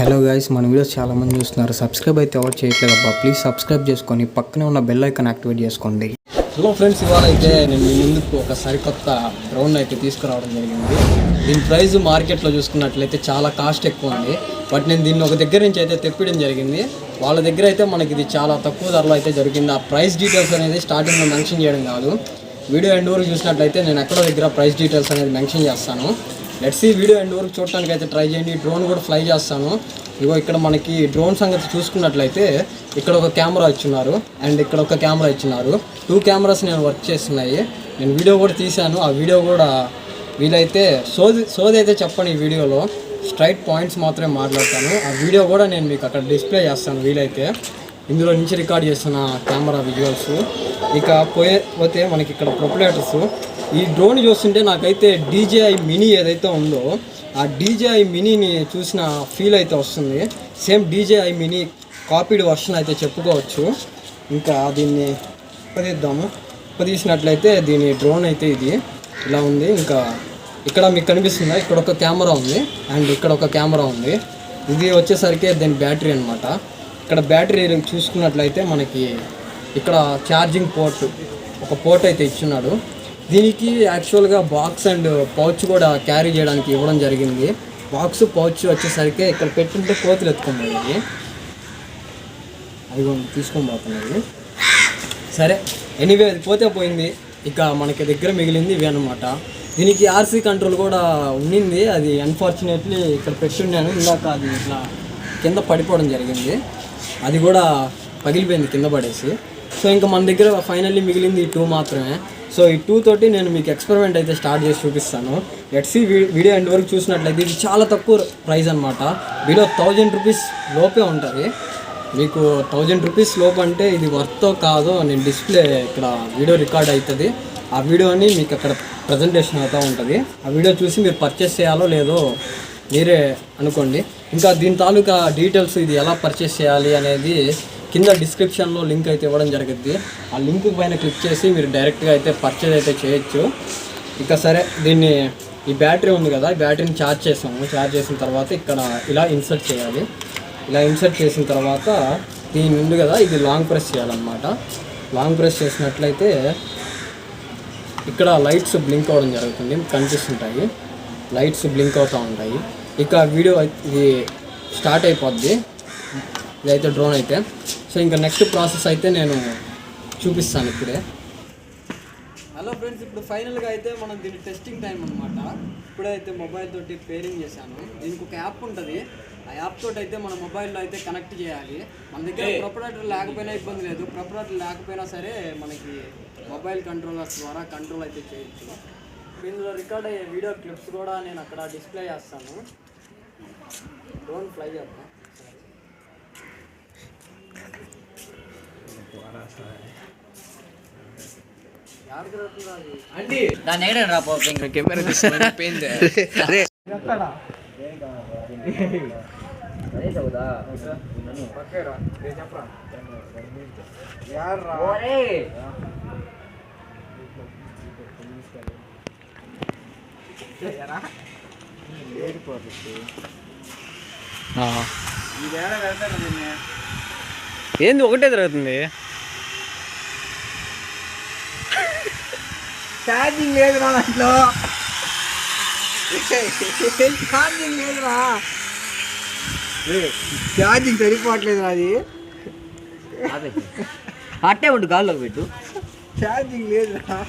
Hello guys, మన videos చాలామంది చూస్తున్నారు. సబ్స్క్రైబ్ అయితే ఎవరు చేయట్లేదు అబ్బా. ప్లీజ్ సబ్స్క్రైబ్ చేసుకొని పక్కనే ఉన్న బెల్ ఐకాన్ యాక్టివేట్ చేసుకోండి. హలో ఫ్రెండ్స్, ఇవాళ అయితే నేను మీ ముందుకు ఒక సరికొత్త డ్రోన్ అయితే తీసుకురావడం జరిగింది. దీని ప్రైస్ మార్కెట్లో చూసుకున్నట్లయితే చాలా కాస్ట్ ఎక్కువ ఉంది. బట్ నేను దీన్ని ఒక దగ్గర నుంచి అయితే తెప్పించడం జరిగింది. వాళ్ళ దగ్గర అయితే మనకి ఇది చాలా తక్కువ ధరలో అయితే జరిగింది. ఆ ప్రైస్ డీటెయిల్స్ అనేది స్టార్టింగ్లో మెన్షన్ చేయడం కాదు, వీడియో ఎండ్ వరకు చూసినట్లయితే నేను ఎక్కడో దగ్గర ప్రైస్ డీటెయిల్స్ అనేది మెన్షన్ చేస్తాను. లెట్స్ ఈ వీడియో ఎండ్ వరకు చూడటానికి అయితే ట్రై చేయండి. డ్రోన్ కూడా ఫ్లై చేస్తాను. ఇగో ఇక్కడ మనకి డ్రోన్ సంగతి చూసుకున్నట్లయితే ఇక్కడ ఒక కెమెరా ఇచ్చున్నారు అండ్ ఇక్కడ ఒక కెమెరా ఇచ్చినారు. 2 కెమెరాస్ నేను వర్క్ చేస్తున్నాయి. నేను వీడియో కూడా తీశాను. ఆ వీడియో కూడా వీలైతే సోది అయితే చెప్పండి, ఈ వీడియోలో స్ట్రైట్ పాయింట్స్ మాత్రమే మాట్లాడతాను. ఆ వీడియో కూడా నేను మీకు అక్కడ డిస్ప్లే చేస్తాను వీలైతే. ఇందులో నుంచి రికార్డ్ చేస్తున్న కెమెరా విజువల్స్. ఇక పోతే మనకి ఇక్కడ ప్రొపరేటర్స్. ఈ డ్రోన్ చూస్తుంటే నాకైతే DJI మినీ ఏదైతే ఉందో ఆ DJI మినీని చూసిన ఫీల్ అయితే వస్తుంది. Same DJI mini copied version అయితే చెప్పుకోవచ్చు. ఇంకా దీన్ని తీసినట్లయితే దీని డ్రోన్ అయితే ఇది ఇలా ఉంది. ఇంకా ఇక్కడ మీకు కనిపిస్తుందా, ఇక్కడ ఒక కెమెరా ఉంది అండ్ ఇక్కడ ఒక కెమెరా ఉంది. ఇది వచ్చేసరికి దీని బ్యాటరీ అనమాట. ఇక్కడ బ్యాటరీ చూసుకున్నట్లయితే మనకి ఇక్కడ ఛార్జింగ్ ఒక పోర్ట్ అయితే ఇచ్చున్నాడు. దీనికి యాక్చువల్గా బాక్స్ అండ్ పౌచ్ కూడా క్యారీ చేయడానికి ఇవ్వడం జరిగింది. బాక్స్ పౌచ్ వచ్చేసరికి ఇక్కడ పెట్టుంటే కోతులు ఎత్తుకోబోయేది, అది తీసుకొని పోతున్నది. సరే, ఎనీవే అది పోతే పోయింది. ఇక మనకి దగ్గర మిగిలింది ఇవి అనమాట. దీనికి RC కంట్రోల్ కూడా ఉండింది. అది అన్ఫార్చునేట్లీ ఇక్కడ పెట్టున్నాను. ఇందాక అది ఇట్లా కింద పడిపోవడం జరిగింది. అది కూడా పగిలిపోయింది కింద పడేసి. సో ఇంకా మన దగ్గర ఫైనల్లీ మిగిలింది ఈ 2 మాత్రమే. సో ఈ 2 తోటి నేను మీకు ఎక్స్పెరిమెంట్ అయితే స్టార్ట్ చేసి చూపిస్తాను. లెట్స్ వీడియో ఎండ్ వరకు చూసినట్లయితే ఇది చాలా తక్కువ ప్రైస్ అనమాట. బిలో 1000 రూపీస్ లోపే ఉంటుంది. మీకు 1000 రూపీస్ లోపు అంటే ఇది వర్త్ కాదో నేను డిస్ప్లే ఇక్కడ వీడియో రికార్డ్ అవుతుంది. ఆ వీడియోని మీకు అక్కడ ప్రజెంటేషన్ అవుతూ ఉంటుంది. ఆ వీడియో చూసి మీరు పర్చేస్ చేయాలో లేదో మీరే అనుకోండి. ఇంకా దీని తాలూకా డీటెయిల్స్, ఇది ఎలా పర్చేస్ చేయాలి అనేది కింద డిస్క్రిప్షన్లో లింక్ అయితే ఇవ్వడం జరుగుద్ది. ఆ లింక్ పైన క్లిక్ చేసి మీరు డైరెక్ట్గా అయితే పర్చేజ్ అయితే చేయొచ్చు. ఇక సరే, ఈ బ్యాటరీ ఉంది కదా, ఈ బ్యాటరీని ఛార్జ్ చేసాము. ఛార్జ్ చేసిన తర్వాత ఇక్కడ ఇలా ఇన్సర్ట్ చేయాలి. ఇలా ఇన్సర్ట్ చేసిన తర్వాత దీని ఉంది కదా, ఇది లాంగ్ ప్రెస్ చేయాలన్నమాట. లాంగ్ ప్రెస్ చేసినట్లయితే ఇక్కడ లైట్స్ బ్లింక్ అవ్వడం జరుగుతుంది, కనిపిస్తుంటాయి. లైట్స్ బ్లింక్ అవుతూ ఉంటాయి. ఇక వీడియో ఇది స్టార్ట్ అయిపోద్ది. ఇదైతే డ్రోన్ అయితే. సో ఇంకా నెక్స్ట్ ప్రాసెస్ అయితే నేను చూపిస్తాను ఇప్పుడే. హలో ఫ్రెండ్స్, ఇప్పుడు ఫైనల్గా అయితే మనం దీని టెస్టింగ్ టైం అనమాట. ఇప్పుడైతే మొబైల్ తోటి పేరింగ్ చేశాను. దీనికి ఒక యాప్ ఉంటుంది. ఆ యాప్ తోటి అయితే మన మొబైల్లో అయితే కనెక్ట్ చేయాలి. మన దగ్గర ప్రొపరేటర్ లేకపోయినా ఇబ్బంది లేదు. ప్రొపరేటర్ లేకపోయినా సరే మనకి మొబైల్ కంట్రోలర్స్ ద్వారా కంట్రోల్ అయితే చేయొచ్చు. ఇందులో రికార్డ్ అయ్యే వీడియో క్లిప్స్ కూడా నేను అక్కడ డిస్ప్లే చేస్తాను. డ్రోన్ ఫ్లై చేద్దాం. ఏంది ఒకటే జరుగుతుంది? ఛార్జింగ్ లేదురా దాంట్లో. ఛార్జింగ్ లేదురా, ఛార్జింగ్ సరిపోవట్లేదురా. అది అట్టే ఉండు, గాల్లోకి పెట్టు. ఛార్జింగ్ లేదురా.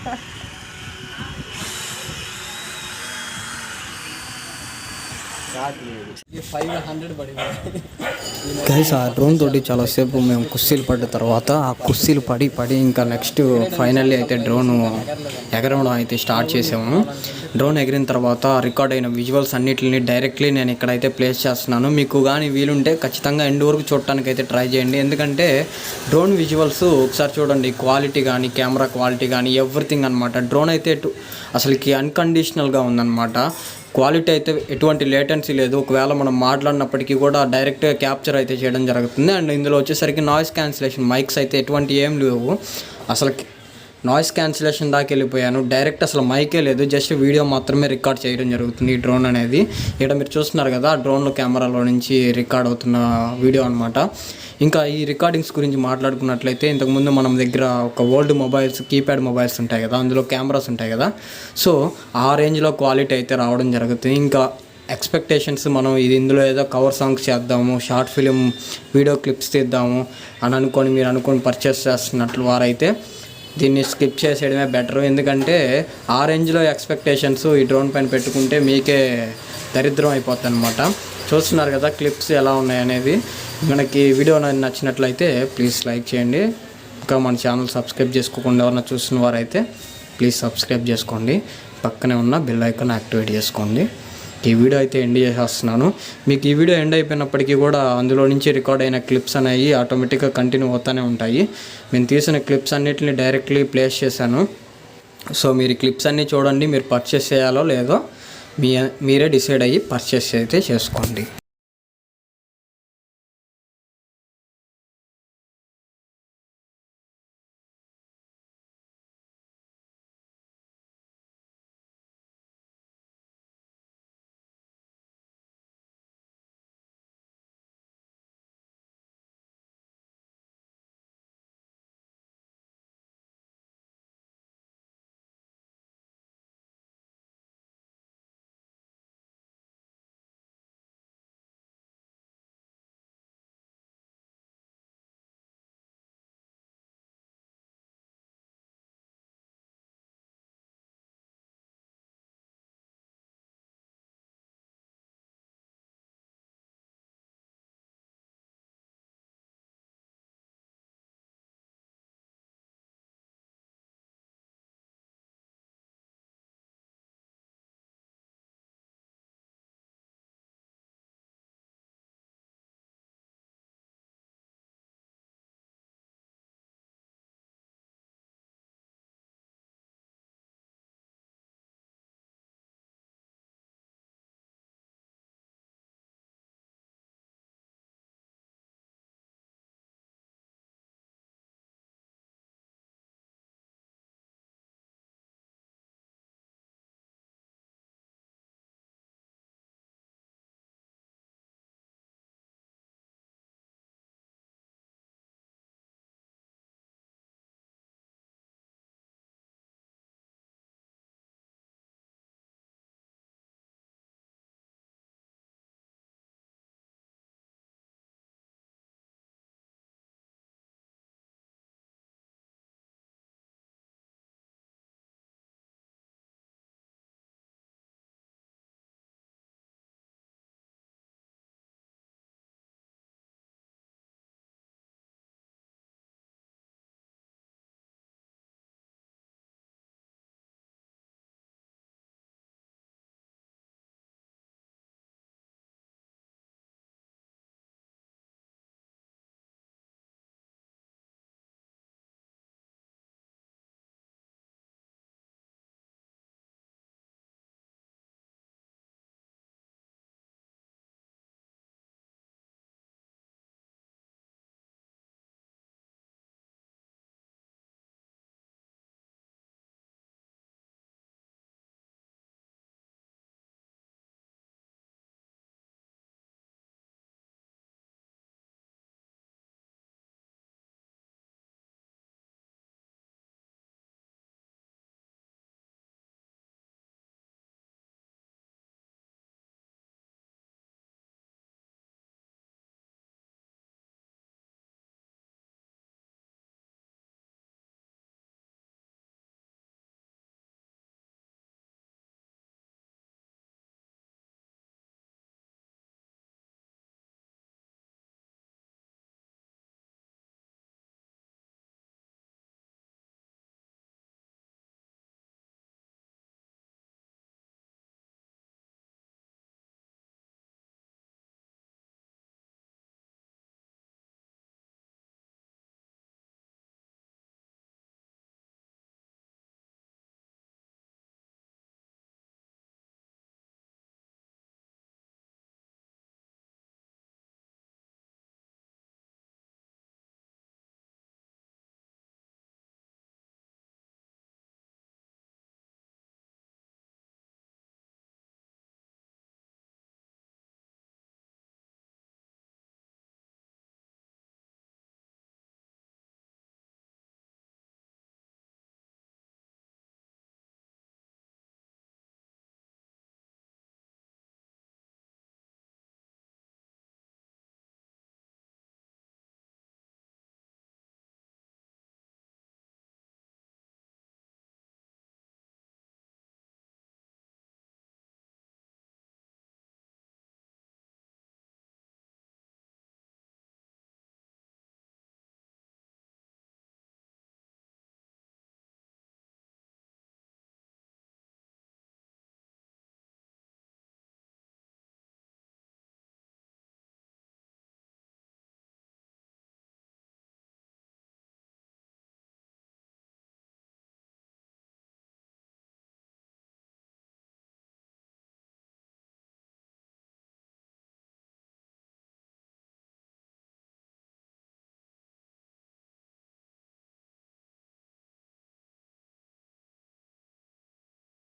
గైస్, ఆ డ్రోన్ తోటి చాలాసేపు మేము కుస్తీలు పడ్డ తర్వాత ఆ కుస్తీలు పడి ఇంకా నెక్స్ట్ ఫైనల్లీ అయితే డ్రోన్ ఎగరడం అయితే స్టార్ట్ చేసాము. డ్రోన్ ఎగిరిన తర్వాత రికార్డ్ అయిన విజువల్స్ అన్నిటిని డైరెక్ట్లీ నేను ఇక్కడైతే ప్లేస్ చేస్తున్నాను. మీకు కానీ వీలుంటే ఖచ్చితంగా ఎండ్ వరకు చూడటానికి అయితే ట్రై చేయండి. ఎందుకంటే డ్రోన్ విజువల్స్ ఒకసారి చూడండి, క్వాలిటీ కానీ కెమెరా క్వాలిటీ కానీ ఎవ్రీథింగ్ అనమాట. డ్రోన్ అయితే అసలుకి అన్కండిషనల్గా ఉందన్నమాట. క్వాలిటీ అయితే ఎటువంటి లేటెన్సీ లేదు. ఒకవేళ మనం మాట్లాడినప్పటికీ కూడా డైరెక్ట్గా క్యాప్చర్ అయితే చేయడం జరుగుతుంది. అండ్ ఇందులో వచ్చేసరికి నాయిస్ క్యాన్సిలేషన్ మైక్స్ అయితే ఎటువంటి ఏం లేవు. అసలు నాయిస్ క్యాన్సిలేషన్ దాకా వెళ్ళిపోయాను. డైరెక్ట్ అసలు మైకే లేదు, జస్ట్ వీడియో మాత్రమే రికార్డ్ చేయడం జరుగుతుంది ఈ డ్రోన్ అనేది. ఇక్కడ మీరు చూస్తున్నారు కదా, డ్రోన్ కెమెరాలో నుంచి రికార్డ్ అవుతున్న వీడియో అనమాట. ఇంకా ఈ రికార్డింగ్స్ గురించి మాట్లాడుకున్నట్లయితే, ఇంతకుముందు మనం దగ్గర ఒక ఓల్డ్ మొబైల్స్, కీప్యాడ్ మొబైల్స్ ఉంటాయి కదా, అందులో కెమెరాస్ ఉంటాయి కదా, సో ఆ రేంజ్లో క్వాలిటీ అయితే రావడం జరుగుతుంది. ఇంకా ఎక్స్పెక్టేషన్స్ మనం ఇందులో ఏదో కవర్ సాంగ్స్ చేద్దాము, షార్ట్ ఫిలిం వీడియో క్లిప్స్ తీద్దాము అని అనుకొని మీరు అనుకొని పర్చేస్ చేస్తున్నట్లు వారైతే దీన్ని స్కిప్ చేసేయడమే బెటర్. ఎందుకంటే ఆ రేంజ్లో ఎక్స్పెక్టేషన్స్ ఈ డ్రోన్ పైన పెట్టుకుంటే మీకే దరిద్రం అయిపోతుంది అనమాట. చూస్తున్నారు కదా క్లిప్స్ ఎలా ఉన్నాయనేది. మనకి వీడియో నచ్చినట్లయితే ప్లీజ్ లైక్ చేయండి. ఇంకా మన ఛానల్ సబ్స్క్రైబ్ చేసుకోకుండా ఎవరైనా చూస్తున్న వారైతే ప్లీజ్ సబ్స్క్రైబ్ చేసుకోండి. పక్కనే ఉన్న బెల్ ఐకాన్ యాక్టివేట్ చేసుకోండి. ఈ వీడియో అయితే ఎండ్ చేసేస్తున్నాను. మీకు ఈ వీడియో ఎండ్ అయిపోయినప్పటికీ కూడా అందులో నుంచి రికార్డ్ అయిన క్లిప్స్ అనేవి ఆటోమేటిక్గా కంటిన్యూ అవుతూనే ఉంటాయి. నేను తీసిన క్లిప్స్ అన్నిటిని డైరెక్ట్లీ ప్లేస్ చేశాను. సో మీరు క్లిప్స్ అన్నీ చూడండి, మీరు పర్చేస్ చేయాలో లేదో మీరే డిసైడ్ అయ్యి పర్చేస్ అయితే చేసుకోండి.